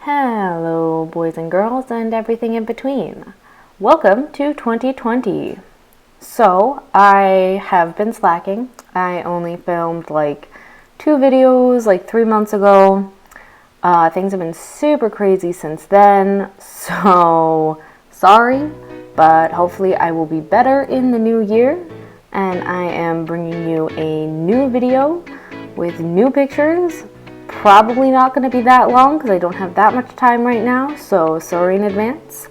Hello, boys and girls, and everything in between. Welcome to 2020. So, I have been slacking. I only filmed like 2 videos like 3 months ago. Things have been super crazy since then, so sorry, but hopefully I will be better in the new year. And I am bringing you a new video with new pictures. Probably not going to be that long because I don't have that much time right now, so sorry in advance.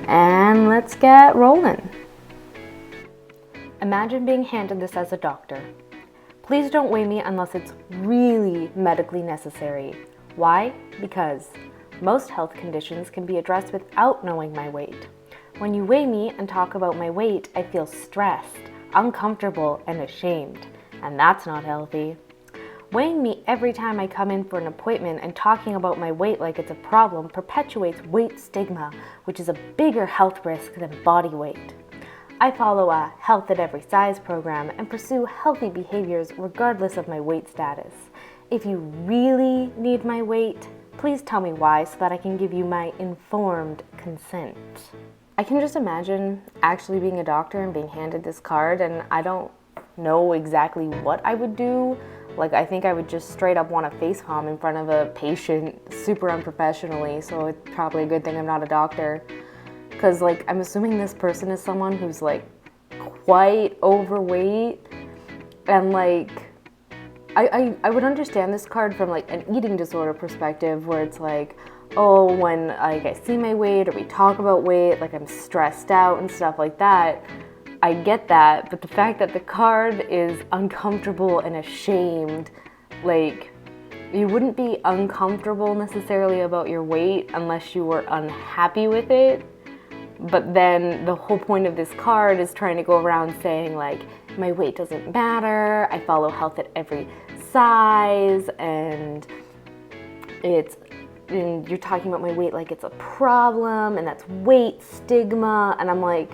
And let's get rolling. Imagine being handed this as a doctor. Please don't weigh me unless it's really medically necessary. Why? Because most health conditions can be addressed without knowing my weight. When you weigh me and talk about my weight, I feel stressed, uncomfortable, and ashamed, and that's not healthy. Weighing me every time I come in for an appointment and talking about my weight like it's a problem perpetuates weight stigma, which is a bigger health risk than body weight. I follow a health at every size program and pursue healthy behaviors regardless of my weight status. If you really need my weight, please tell me why so that I can give you my informed consent. I can just imagine actually being a doctor and being handed this card, and I don't know exactly what I would do. Like, I think I would just straight up want to face palm in front of a patient super unprofessionally, so it's probably a good thing I'm not a doctor. Because, like, I'm assuming this person is someone who's, like, quite overweight, and, like, I would understand this card from, like, an eating disorder perspective, where it's like, oh, when, like, I see my weight, or we talk about weight, like, I'm stressed out and stuff like that. I get that, but the fact that the card is uncomfortable and ashamed, like, you wouldn't be uncomfortable necessarily about your weight unless you were unhappy with it. But then the whole point of this card is trying to go around saying, like, my weight doesn't matter, I follow health at every size, and you're talking about my weight like it's a problem, and that's weight stigma, and I'm like,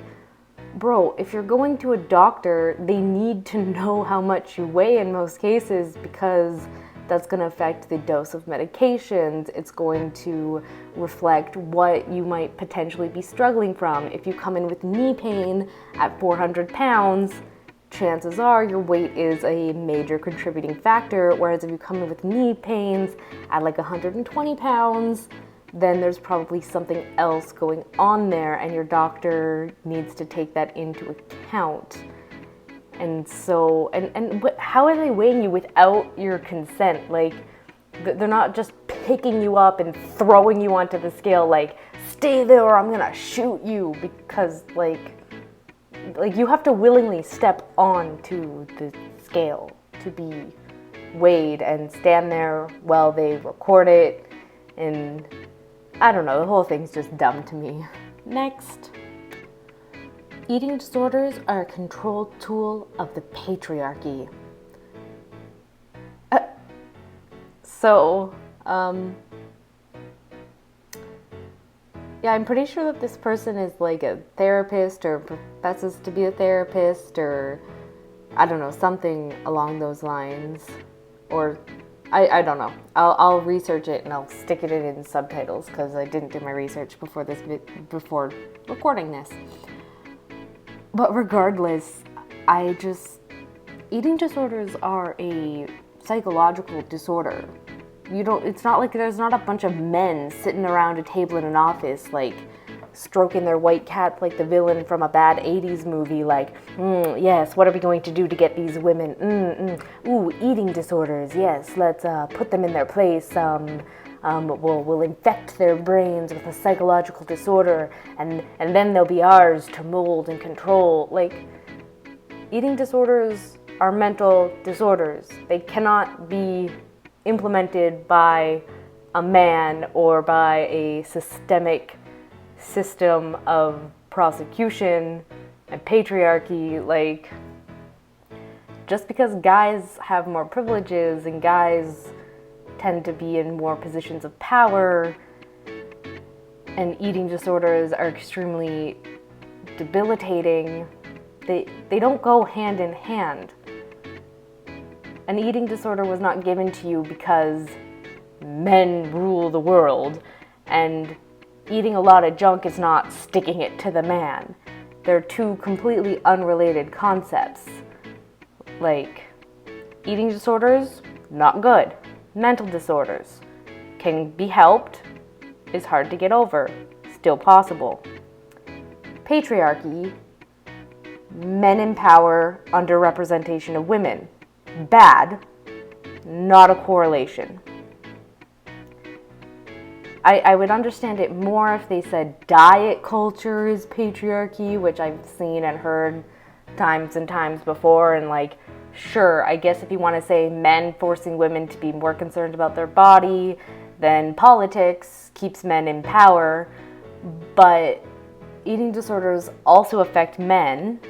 bro, if you're going to a doctor, they need to know how much you weigh in most cases, because that's going to affect the dose of medications. It's going to reflect what you might potentially be struggling from. If you come in with knee pain at 400 pounds, chances are your weight is a major contributing factor, whereas if you come in with knee pains at like 120 pounds, then there's probably something else going on there, and your doctor needs to take that into account. And so, how are they weighing you without your consent? Like, they're not just picking you up and throwing you onto the scale, like, stay there or I'm gonna shoot you, because, like you have to willingly step onto the scale to be weighed and stand there while they record it, and I don't know, the whole thing's just dumb to me. Next. Eating disorders are a control tool of the patriarchy. Yeah, I'm pretty sure that this person is like a therapist or professes to be a therapist, or I don't know, something along those lines. Or I don't know. I'll research it and I'll stick it in subtitles because I didn't do my research before recording this. But regardless, eating disorders are a psychological disorder. It's not like there's not a bunch of men sitting around a table in an office, like, stroking their white cats like the villain from a bad 80s movie, like, yes, what are we going to do to get these women? Ooh, eating disorders, yes, let's put them in their place. We'll infect their brains with a psychological disorder, and then they'll be ours to mold and control. Like, eating disorders are mental disorders. They cannot be implemented by a man or by a systemic system of prosecution and patriarchy. Like, just because guys have more privileges and guys tend to be in more positions of power, and eating disorders are extremely debilitating, they don't go hand in hand. An eating disorder was not given to you because men rule the world And eating a lot of junk is not sticking it to the man. They're two completely unrelated concepts. Like, eating disorders, not good. Mental disorders can be helped, is hard to get over, still possible. Patriarchy, men in power, underrepresentation of women. Bad, not a correlation. I would understand it more if they said diet culture is patriarchy, which I've seen and heard times and times before, and like, sure, I guess if you want to say men forcing women to be more concerned about their body, then politics keeps men in power. But eating disorders also affect men,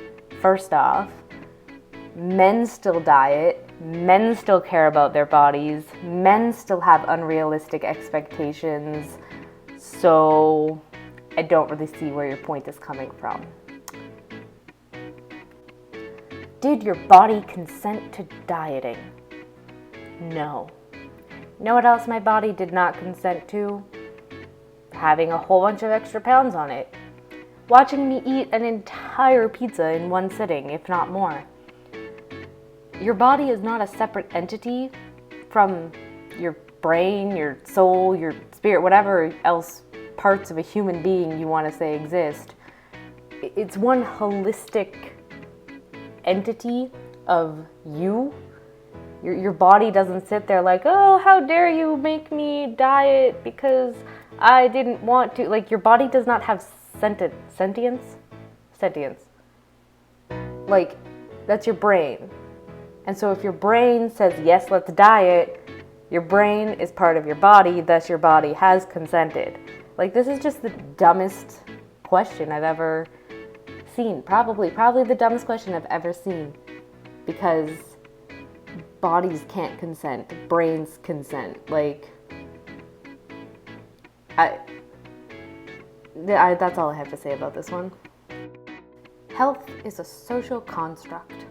first off. Men still diet, men still care about their bodies, men still have unrealistic expectations, so I don't really see where your point is coming from. Did your body consent to dieting? No. You know what else my body did not consent to? Having a whole bunch of extra pounds on it. Watching me eat an entire pizza in one sitting, if not more. Your body is not a separate entity from your brain, your soul, your spirit, whatever else parts of a human being you want to say exist. It's one holistic entity of you. Your body doesn't sit there like, oh, how dare you make me diet because I didn't want to. Like, your body does not have sentience. Like, that's your brain. And so if your brain says, yes, let's diet, your brain is part of your body, thus your body has consented. Like, this is just the dumbest question I've ever seen. Probably the dumbest question I've ever seen. Because bodies can't consent, brains consent. Like, that's all I have to say about this one. Health is a social construct.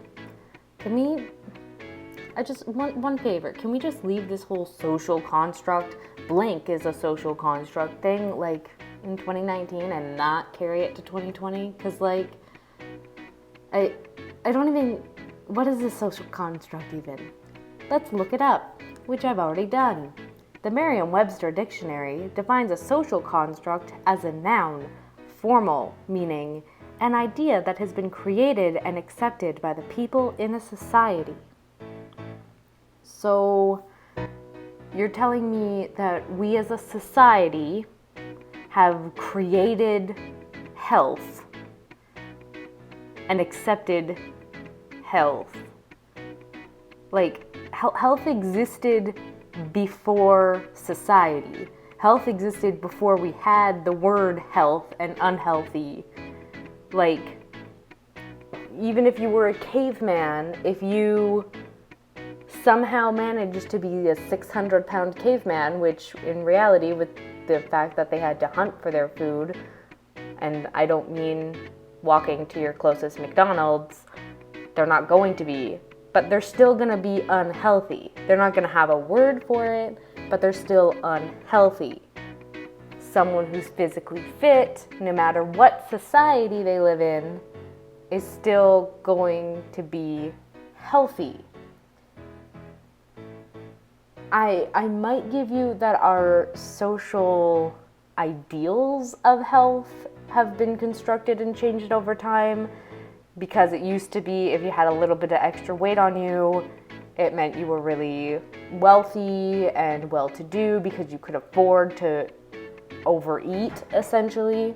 One favor, can we just leave this whole social construct, blank is a social construct thing, like, in 2019 and not carry it to 2020? Because, like, I don't even, what is a social construct even? Let's look it up, which I've already done. The Merriam-Webster Dictionary defines a social construct as a noun, formal, meaning an idea that has been created and accepted by the people in a society. So, you're telling me that we as a society have created health and accepted health. Like, health existed before society. Health existed before we had the word health and unhealthy. Like, even if you were a caveman, if you somehow managed to be a 600-pound caveman, which in reality, with the fact that they had to hunt for their food, and I don't mean walking to your closest McDonald's, they're not going to be, but they're still going to be unhealthy. They're not going to have a word for it, but they're still unhealthy. Someone who's physically fit, no matter what society they live in, is still going to be healthy. I might give you that our social ideals of health have been constructed and changed over time, because it used to be if you had a little bit of extra weight on you, it meant you were really wealthy and well-to-do because you could afford to overeat, essentially.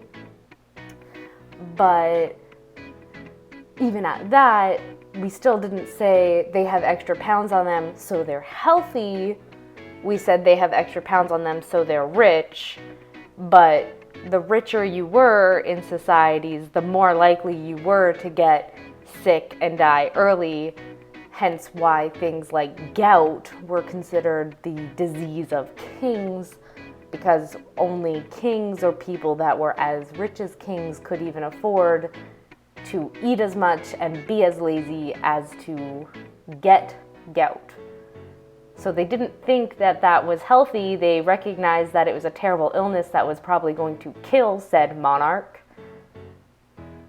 But even at that, we still didn't say they have extra pounds on them, so they're healthy. We said they have extra pounds on them, so they're rich. But the richer you were in societies, the more likely you were to get sick and die early. Hence why things like gout were considered the disease of kings, because only kings or people that were as rich as kings could even afford to eat as much and be as lazy as to get gout. So they didn't think that that was healthy. They recognized that it was a terrible illness that was probably going to kill said monarch.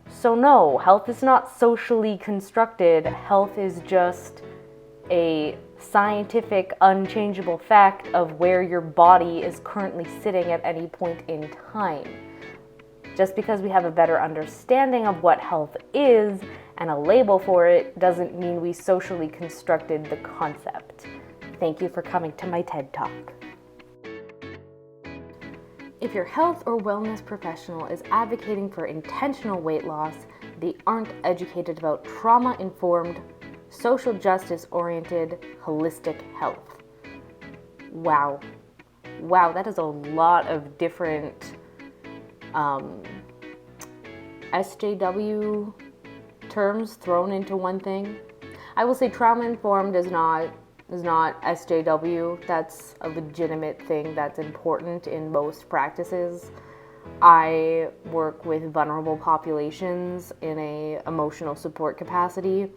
So no, health is not socially constructed. Health is just a scientific, unchangeable fact of where your body is currently sitting at any point in time. Just because we have a better understanding of what health is and a label for it doesn't mean we socially constructed the concept. Thank you for coming to my TED Talk. If your health or wellness professional is advocating for intentional weight loss, they aren't educated about trauma-informed, social justice-oriented, holistic health. Wow. Wow, that is a lot of different SJW terms thrown into one thing. I will say trauma-informed is not SJW. That's a legitimate thing that's important in most practices. I work with vulnerable populations in a emotional support capacity.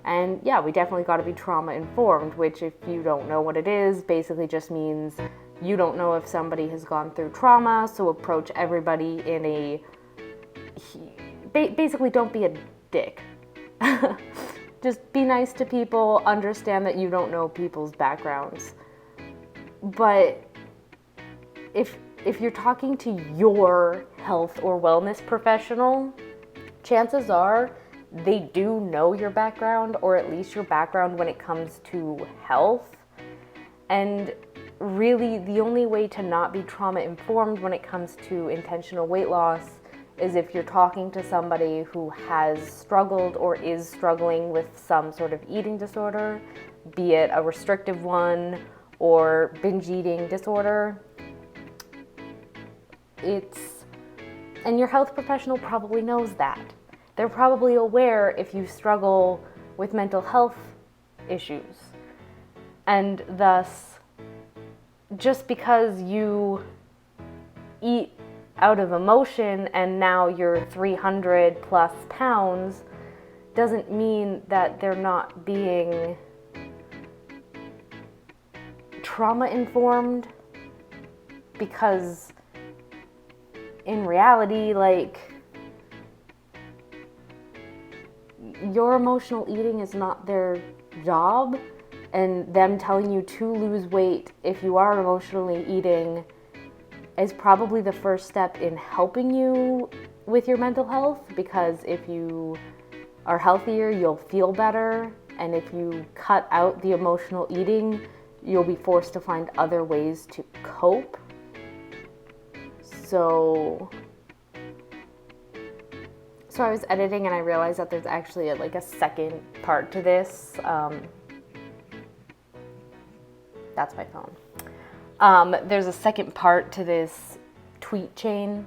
And yeah, we definitely got to be trauma-informed, which if you don't know what it is, basically just means you don't know if somebody has gone through trauma, so approach everybody in a... Basically, don't be a dick. Just be nice to people, understand that you don't know people's backgrounds. But if you're talking to your health or wellness professional, chances are they do know your background, or at least your background when it comes to health. And really, the only way to not be trauma-informed when it comes to intentional weight loss is if you're talking to somebody who has struggled or is struggling with some sort of eating disorder, be it a restrictive one or binge eating disorder. And your health professional probably knows that. They're probably aware if you struggle with mental health issues. And thus, just because you eat out of emotion and now you're 300 plus pounds doesn't mean that they're not being trauma informed, because in reality, like, your emotional eating is not their job, and them telling you to lose weight if you are emotionally eating is probably the first step in helping you with your mental health, because if you are healthier, you'll feel better, and if you cut out the emotional eating, you'll be forced to find other ways to cope. So I was editing and I realized that there's actually a second part to this. That's my phone. There's a second part to this tweet chain.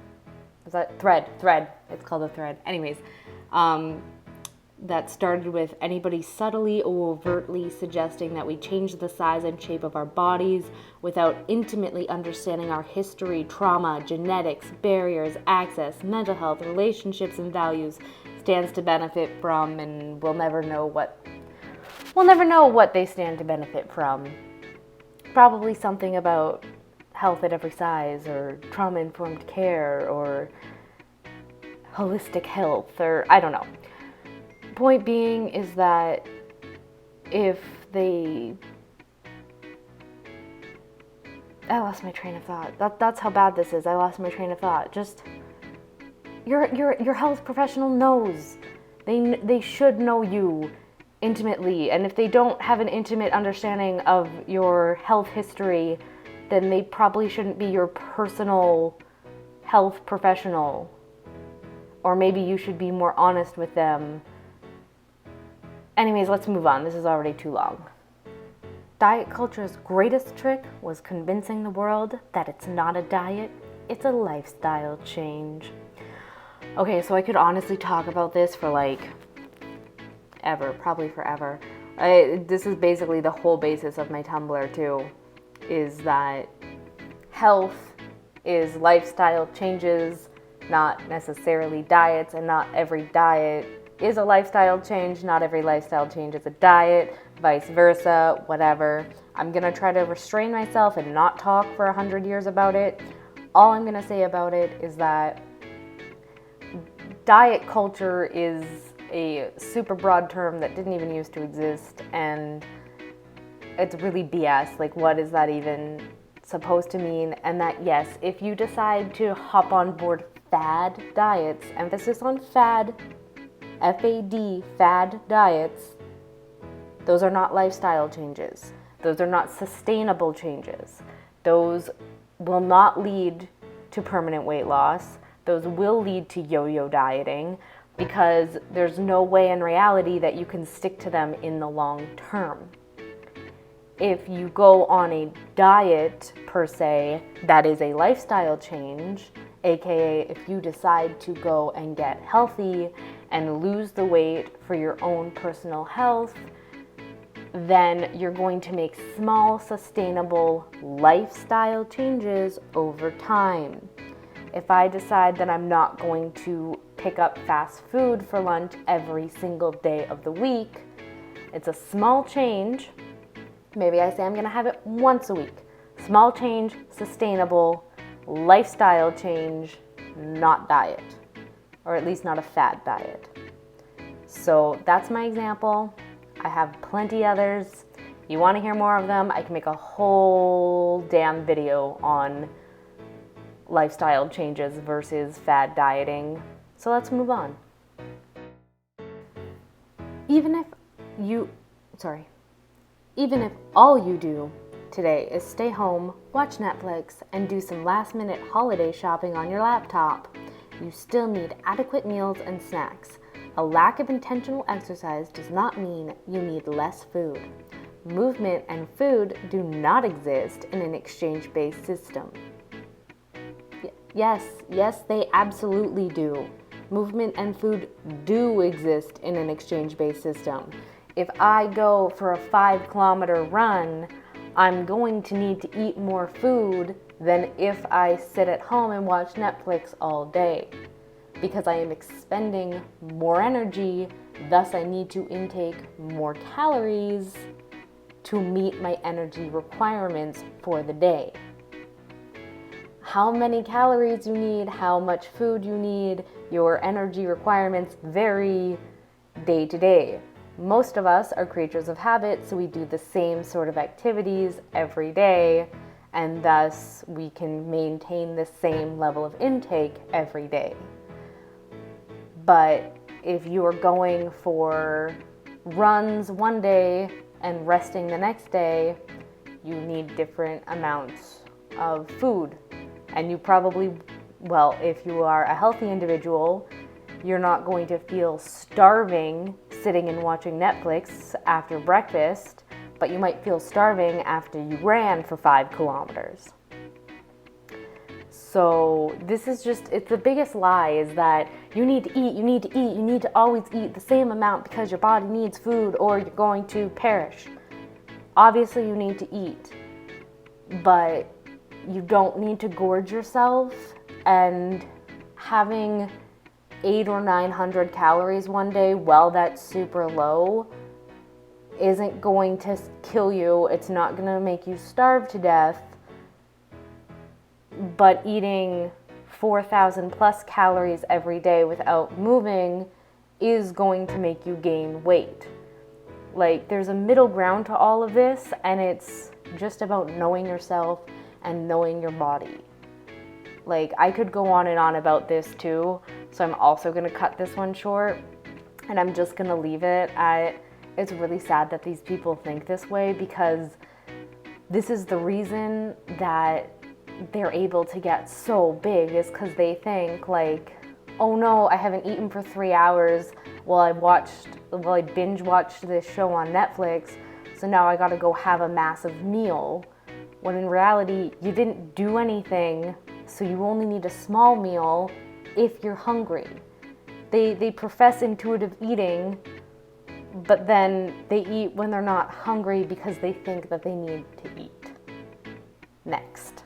Is that thread? It's called a thread. Anyways, that started with anybody subtly or overtly suggesting that we change the size and shape of our bodies without intimately understanding our history, trauma, genetics, barriers, access, mental health, relationships, and values stands to benefit from, and we'll never know what they stand to benefit from. Probably something about health at every size, or trauma-informed care, or holistic health, or I don't know. Point being is that if they... I lost my train of thought. That's how bad this is. I lost my train of thought. Just your health professional knows. They should know you intimately, and if they don't have an intimate understanding of your health history, then they probably shouldn't be your personal health professional. Or maybe you should be more honest with them. Anyways, let's move on. This is already too long. Diet culture's greatest trick was convincing the world that it's not a diet, it's a lifestyle change. Okay, so I could honestly talk about this for probably forever. This is basically the whole basis of my Tumblr too, is that health is lifestyle changes, not necessarily diets, and not every diet is a lifestyle change, not every lifestyle change is a diet, vice versa, whatever. I'm going to try to restrain myself and not talk for 100 years about it. All I'm going to say about it is that diet culture is a super broad term that didn't even used to exist, and it's really BS. Like, what is that even supposed to mean? And that, yes, if you decide to hop on board fad diets, emphasis on fad, F-A-D, fad diets, those are not lifestyle changes. Those are not sustainable changes. Those will not lead to permanent weight loss. Those will lead to yo-yo dieting, because there's no way in reality that you can stick to them in the long term. If you go on a diet per se, that is a lifestyle change, aka if you decide to go and get healthy and lose the weight for your own personal health, then you're going to make small, sustainable lifestyle changes over time. If I decide that I'm not going to pick up fast food for lunch every single day of the week, it's a small change. Maybe I say I'm going to have it once a week. Small change, sustainable, lifestyle change, not diet. Or at least not a fad diet. So that's my example. I have plenty others. You want to hear more of them? I can make a whole damn video on lifestyle changes versus fad dieting. So let's move on. Even if all you do today is stay home, watch Netflix, and do some last-minute holiday shopping on your laptop, you still need adequate meals and snacks. A lack of intentional exercise does not mean you need less food. Movement and food do not exist in an exchange-based system. Yes, they absolutely do. Movement and food do exist in an exchange-based system. If I go for a 5-kilometer run, I'm going to need to eat more food than if I sit at home and watch Netflix all day, because I am expending more energy, thus I need to intake more calories to meet my energy requirements for the day. How many calories you need, how much food you need, your energy requirements vary day to day. Most of us are creatures of habit, so we do the same sort of activities every day, and thus we can maintain the same level of intake every day. But if you are going for runs one day and resting the next day, you need different amounts of food. And you probably, well, if you are a healthy individual, you're not going to feel starving sitting and watching Netflix after breakfast, but you might feel starving after you ran for 5 kilometers. So this is just, it's the biggest lie, is that you need to eat, you need to always eat the same amount because your body needs food or you're going to perish. Obviously you need to eat, but you don't need to gorge yourself, and having 800 or 900 calories one day, well, that's super low, isn't going to kill you. It's not going to make you starve to death. But eating 4,000 plus calories every day without moving is going to make you gain weight. Like, there's a middle ground to all of this, and it's just about knowing yourself and knowing your body. Like, I could go on and on about this too, so I'm also going to cut this one short, and I'm just going to leave it at, it's really sad that these people think this way, because this is the reason that they're able to get so big, is because they think like, oh no, I haven't eaten for 3 hours while I binge watched this show on Netflix, so now I gotta go have a massive meal. When in reality, you didn't do anything, so you only need a small meal if you're hungry. They profess intuitive eating, but then they eat when they're not hungry because they think that they need to eat. Next.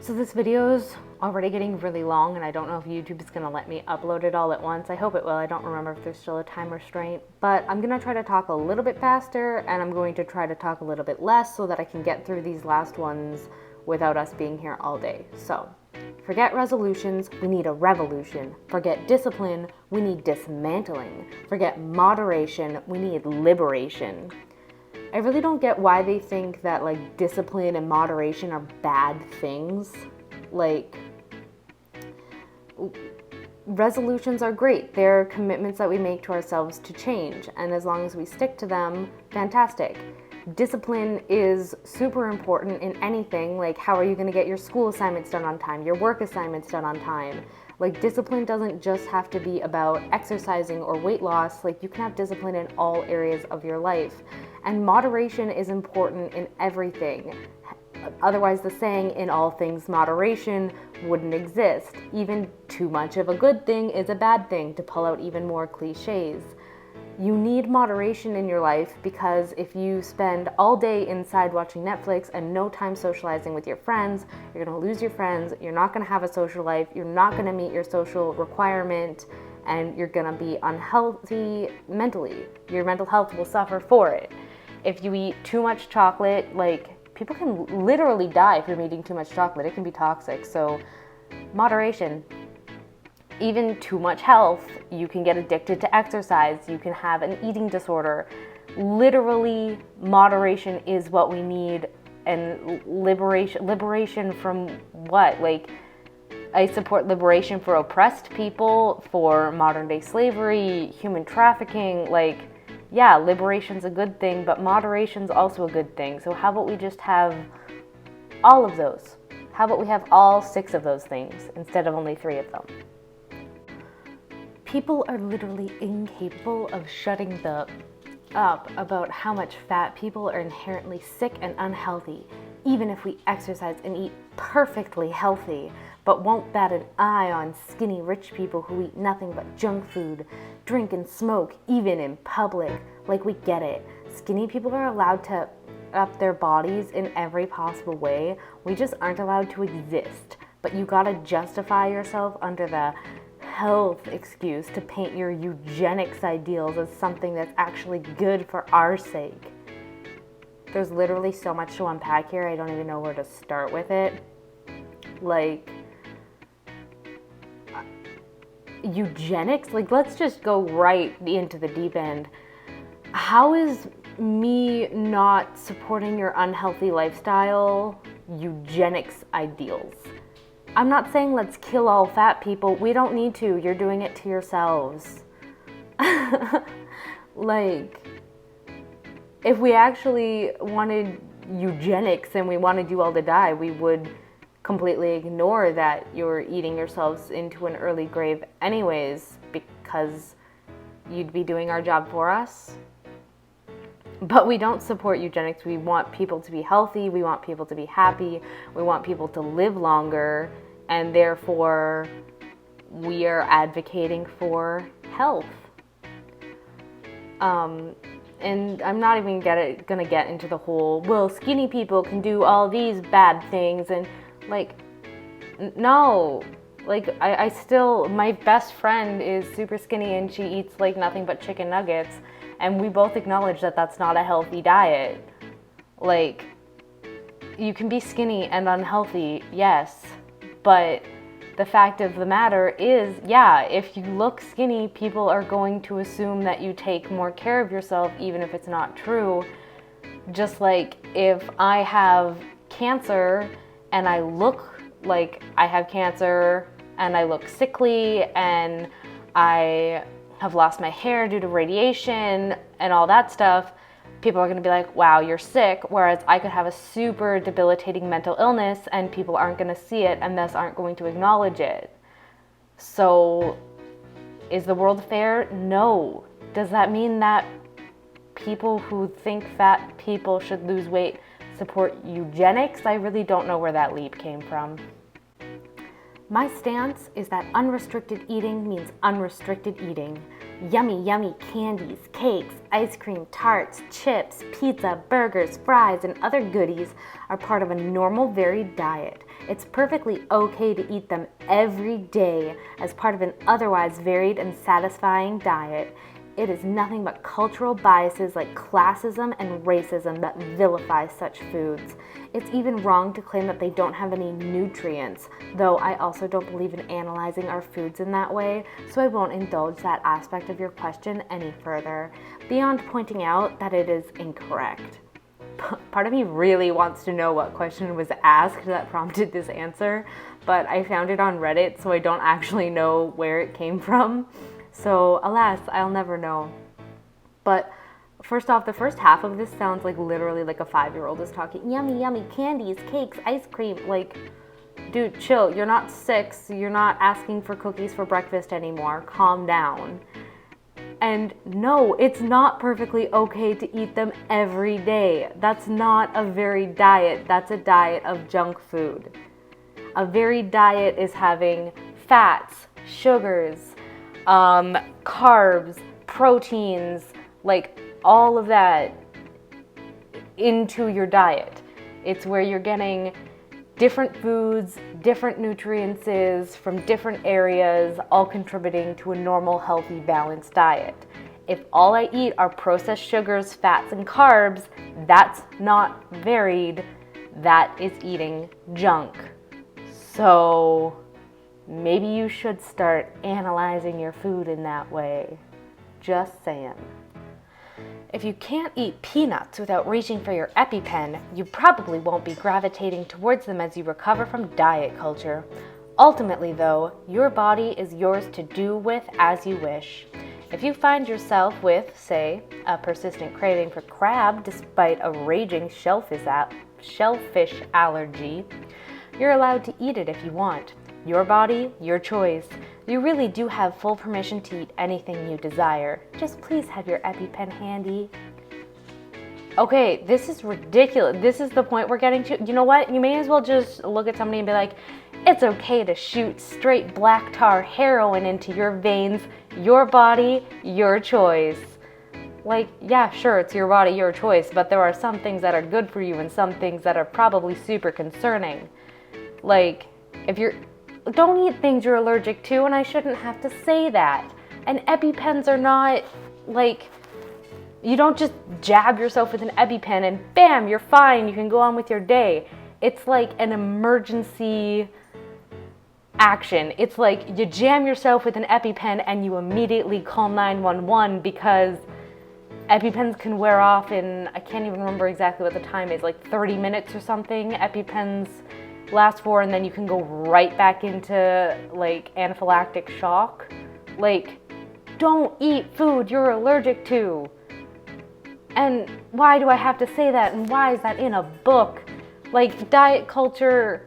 So this video is already getting really long, and I don't know if YouTube is going to let me upload it all at once. I hope it will. I don't remember if there's still a time restraint, but I'm going to try to talk a little bit faster, and I'm going to try to talk a little bit less so that I can get through these last ones without us being here all day. So, forget resolutions, we need a revolution. Forget discipline, we need dismantling. Forget moderation, we need liberation. I really don't get why they think that like discipline and moderation are bad things. Like, resolutions are great. They're commitments that we make to ourselves to change, and as long as we stick to them, fantastic. Discipline is super important in anything. Like, how are you going to get your school assignments done on time, your work assignments done on time? Like, discipline doesn't just have to be about exercising or weight loss. Like, you can have discipline in all areas of your life. And moderation is important in everything. Otherwise, the saying, in all things moderation, wouldn't exist. Even too much of a good thing is a bad thing, to pull out even more cliches. You need moderation in your life, because if you spend all day inside watching Netflix and no time socializing with your friends, you're going to lose your friends, you're not going to have a social life, you're not going to meet your social requirement, and you're going to be unhealthy mentally. Your mental health will suffer for it. If you eat too much chocolate, like, people can literally die from eating too much chocolate. It can be toxic. So, moderation. Even too much health, you can get addicted to exercise, you can have an eating disorder. Literally, moderation is what we need, and liberation from what? Like, I support liberation for oppressed people, for modern day slavery, human trafficking. Like, yeah, liberation's a good thing, but moderation's also a good thing. So how about we just have all of those? How about we have all 6 of those things instead of only 3 of them? People are literally incapable of shutting up about how much fat people are inherently sick and unhealthy, even if we exercise and eat perfectly healthy, but won't bat an eye on skinny rich people who eat nothing but junk food, drink and smoke, even in public. Like, we get it. Skinny people are allowed to up their bodies in every possible way. We just aren't allowed to exist. But you gotta justify yourself under the health excuse to paint your eugenics ideals as something that's actually good for our sake. There's literally so much to unpack here, I don't even know where to start with it. Like, eugenics? Like, let's just go right into the deep end. How is me not supporting your unhealthy lifestyle eugenics ideals? I'm not saying let's kill all fat people. We don't need to. You're doing it to yourselves. Like, if we actually wanted eugenics and we wanted you all to die, we would completely ignore that you're eating yourselves into an early grave anyways, because you'd be doing our job for us. But we don't support eugenics. We want people to be healthy. We want people to be happy. We want people to live longer. And therefore, we are advocating for health. And I'm not even gonna get into the whole, well, skinny people can do all these bad things. And, like, no. Like, I still, my best friend is super skinny and she eats, like, nothing but chicken nuggets. And we both acknowledge that that's not a healthy diet. Like, you can be skinny and unhealthy, yes. But the fact of the matter is, yeah, if you look skinny, people are going to assume that you take more care of yourself, even if it's not true. Just like if I have cancer and I look like I have cancer and I look sickly and I have lost my hair due to radiation and all that stuff, people are going to be like, wow, you're sick. Whereas I could have a super debilitating mental illness and people aren't going to see it and thus aren't going to acknowledge it. So is the world fair? No. Does that mean that people who think fat people should lose weight support eugenics? I really don't know where that leap came from. My stance is that unrestricted eating means unrestricted eating. Yummy, yummy candies, cakes, ice cream, tarts, chips, pizza, burgers, fries, and other goodies are part of a normal, varied diet. It's perfectly okay to eat them every day as part of an otherwise varied and satisfying diet. It is nothing but cultural biases like classism and racism that vilify such foods. It's even wrong to claim that they don't have any nutrients, though I also don't believe in analyzing our foods in that way, so I won't indulge that aspect of your question any further, beyond pointing out that it is incorrect. Part of me really wants to know what question was asked that prompted this answer, but I found it on Reddit, so I don't actually know where it came from. So, alas, I'll never know. But first off, the first half of this sounds like literally like a 5-year-old is talking. Yummy, yummy candies, cakes, ice cream. Like, dude, chill. You're not 6. You're not asking for cookies for breakfast anymore. Calm down. And no, it's not perfectly okay to eat them every day. That's not a varied diet. That's a diet of junk food. A varied diet is having fats, sugars, carbs, proteins, like all of that into your diet. It's where you're getting different foods, different nutrients from different areas, all contributing to a normal, healthy, balanced diet. If all I eat are processed sugars, fats, and carbs, that's not varied. That is eating junk. So maybe you should start analyzing your food in that way. Just saying. If you can't eat peanuts without reaching for your EpiPen, you probably won't be gravitating towards them as you recover from diet culture. Ultimately, though, your body is yours to do with as you wish. If you find yourself with, say, a persistent craving for crab despite a raging shellfish allergy, you're allowed to eat it if you want. Your body, your choice. You really do have full permission to eat anything you desire. Just please have your EpiPen handy. Okay, this is ridiculous. This is the point we're getting to. You know what? You may as well just look at somebody and be like, it's okay to shoot straight black tar heroin into your veins. Your body, your choice. Like, yeah, sure, it's your body, your choice, but there are some things that are good for you and some things that are probably super concerning. Like, don't eat things you're allergic to, and I shouldn't have to say that. And EpiPens are not, like, you don't just jab yourself with an EpiPen and bam, you're fine, you can go on with your day. It's like an emergency action. It's like you jam yourself with an EpiPen and you immediately call 911 because EpiPens can wear off in, I can't even remember exactly what the time is, like 30 minutes or something. EpiPens last for, and then you can go right back into like anaphylactic shock. Like, don't eat food you're allergic to. And why do I have to say that? And why is that in a book? Like, diet culture,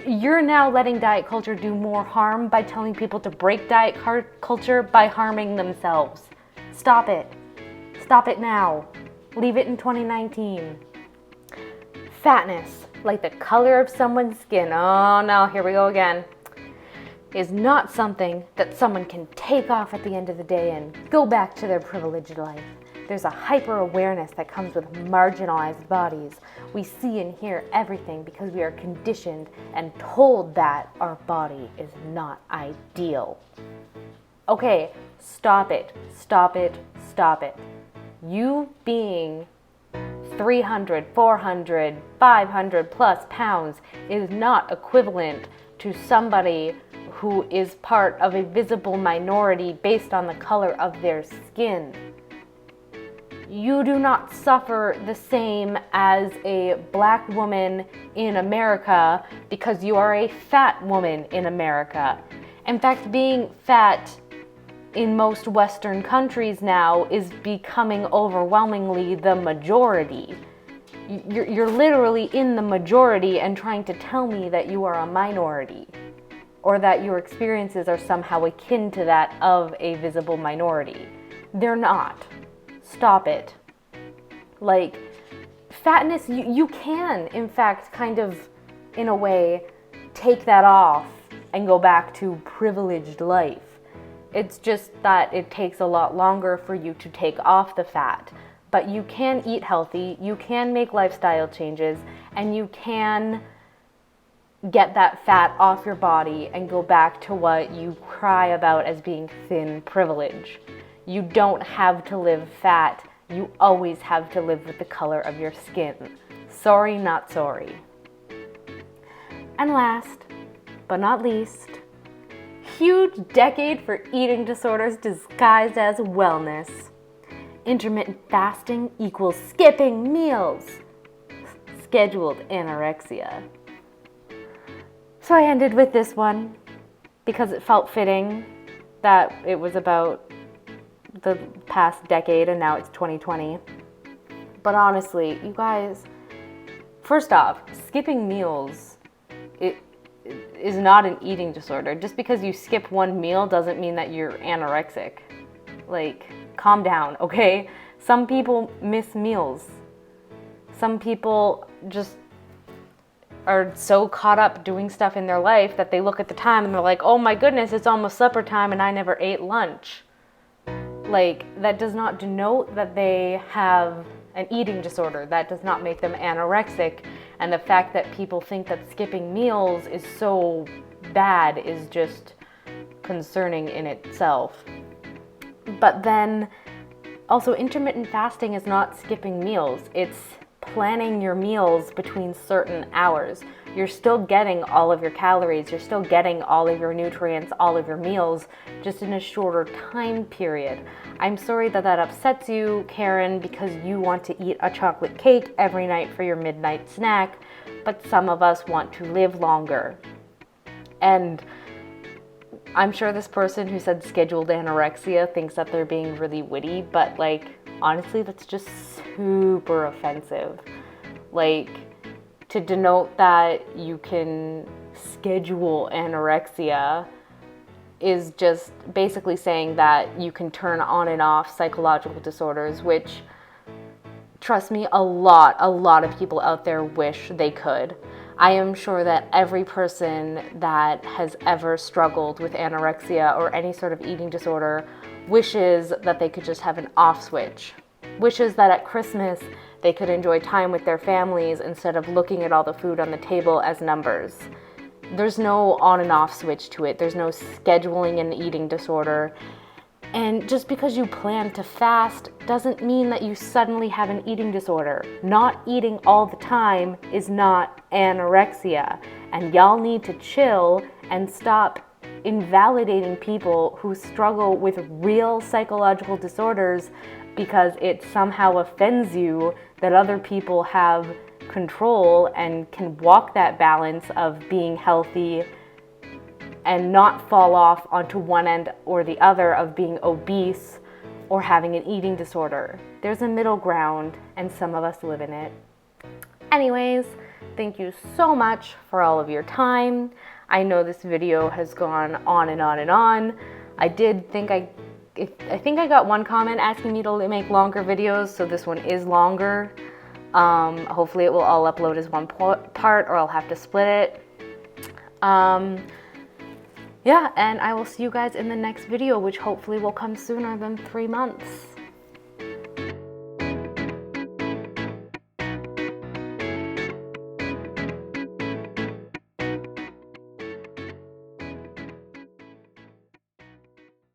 you're now letting diet culture do more harm by telling people to break diet culture by harming themselves. Stop it. Stop it now. Leave it in 2019. Fatness, like the color of someone's skin, oh no, here we go again, is not something that someone can take off at the end of the day and go back to their privileged life. There's a hyper-awareness that comes with marginalized bodies. We see and hear everything because we are conditioned and told that our body is not ideal. Okay, stop it, stop it, stop it. You being 300, 400, 500 plus pounds is not equivalent to somebody who is part of a visible minority based on the color of their skin. You do not suffer the same as a black woman in America because you are a fat woman in America. In fact, being fat in most Western countries now is becoming overwhelmingly the majority. You're literally in the majority and trying to tell me that you are a minority or that your experiences are somehow akin to that of a visible minority. They're not. Stop it. Like, fatness, you can, in fact, kind of, in a way, take that off and go back to privileged life. It's just that it takes a lot longer for you to take off the fat. But you can eat healthy, you can make lifestyle changes, and you can get that fat off your body and go back to what you cry about as being thin privilege. You don't have to live fat. You always have to live with the color of your skin. Sorry, not sorry. And last, but not least, huge decade for eating disorders disguised as wellness. Intermittent fasting equals skipping meals. Scheduled anorexia. So I ended with this one because it felt fitting that it was about the past decade and now it's 2020. But honestly, you guys, first off, skipping meals it is not an eating disorder. Just because you skip one meal doesn't mean that you're anorexic. Like, calm down, okay? Some people miss meals. Some people just are so caught up doing stuff in their life that they look at the time and they're like, oh my goodness, it's almost supper time and I never ate lunch. Like, that does not denote that they have an eating disorder. That does not make them anorexic. And the fact that people think that skipping meals is so bad is just concerning in itself. But then also, intermittent fasting is not skipping meals. It's planning your meals between certain hours. You're still getting all of your calories, you're still getting all of your nutrients, all of your meals, just in a shorter time period. I'm sorry that that upsets you, Karen, because you want to eat a chocolate cake every night for your midnight snack, but some of us want to live longer. And I'm sure this person who said scheduled anorexia thinks that they're being really witty, but like, honestly, that's just super offensive. Like, to denote that you can schedule anorexia is just basically saying that you can turn on and off psychological disorders, which, trust me, a lot of people out there wish they could. I am sure that every person that has ever struggled with anorexia or any sort of eating disorder wishes that they could just have an off switch. Wishes that at Christmas they could enjoy time with their families instead of looking at all the food on the table as numbers. There's no on and off switch to it. There's no scheduling an eating disorder. And just because you plan to fast doesn't mean that you suddenly have an eating disorder. Not eating all the time is not anorexia. And y'all need to chill and stop invalidating people who struggle with real psychological disorders because it somehow offends you that other people have control and can walk that balance of being healthy and not fall off onto one end or the other of being obese or having an eating disorder. There's a middle ground, and some of us live in it. Anyways, thank you so much for all of your time. I know this video has gone on and on and on. I think I got one comment asking me to make longer videos, so this one is longer. Hopefully it will all upload as one part, or I'll have to split it. Yeah, and I will see you guys in the next video, which hopefully will come sooner than 3 months.